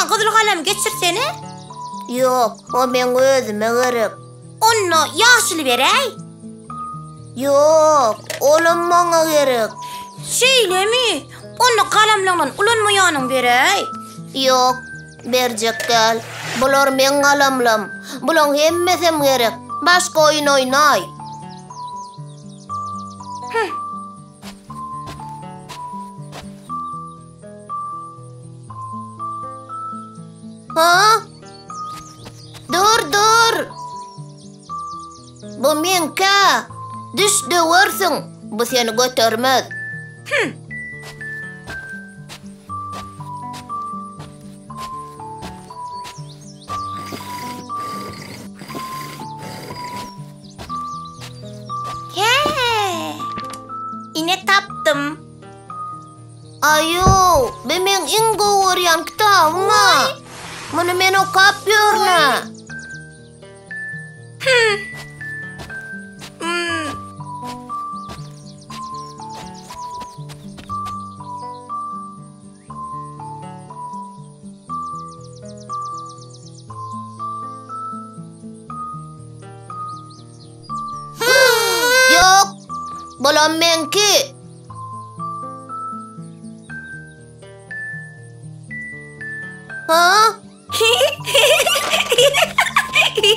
Kızıl kalem geçirsene. Yok, o men özüme gerek. Onu yaşlı berey. Yok, oğlum bana gerek. Şeýle mi? Onu kalemlerden ulanmaýanyň berey. Yok, berjek däl. Bular men kalemlem. Bulan hemmesem gerek. Başka oyun oynay. Ha? Dur. Bu menke. Düşdü varsın. Bu seni götürmez. Ine taptım. Ayo, bemen ingo waryan kitapma. Mana men o kapyorna. Yok, bolam menki. Ha?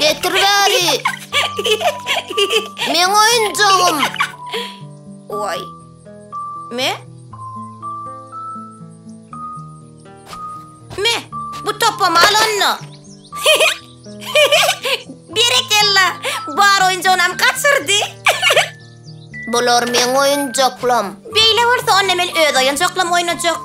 Getir bari. Men oyuncağım. Oy. Me? Bu topu malonno. Berekella. Bar oyuncağınam kaçırdı. Bular men oyuncaklam. Beyle varsa annem el öz oyuncaklam oynayacak.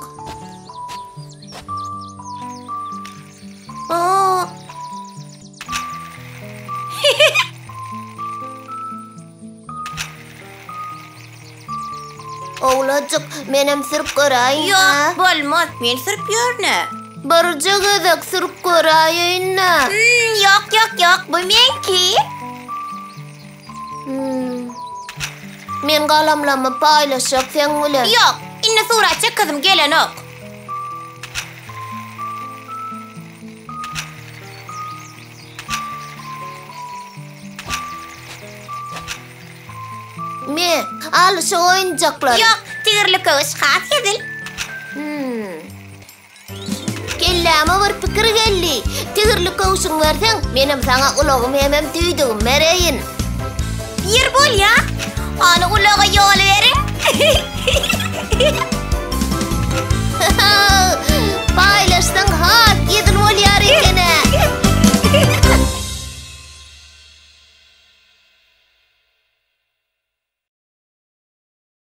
Oğlacık, menem sırp görayın. Yok, bolmaz. Men sırp görne. Barıca gıdak sırp görayın. Yok. Bu menki. Men kalemlerimi paylaşacak sen bilen. Yok. İnne surat çek kızım gelen ok. Me, al şu oyuncakları. Yok, tigirli kövüş has edil. Kelleme bir fikir geldi. Tigirli kavuşun versen, benim sana ulağım hemen tüydüğüm mereyin. Yer bol ya. Anı ulağa yol verin.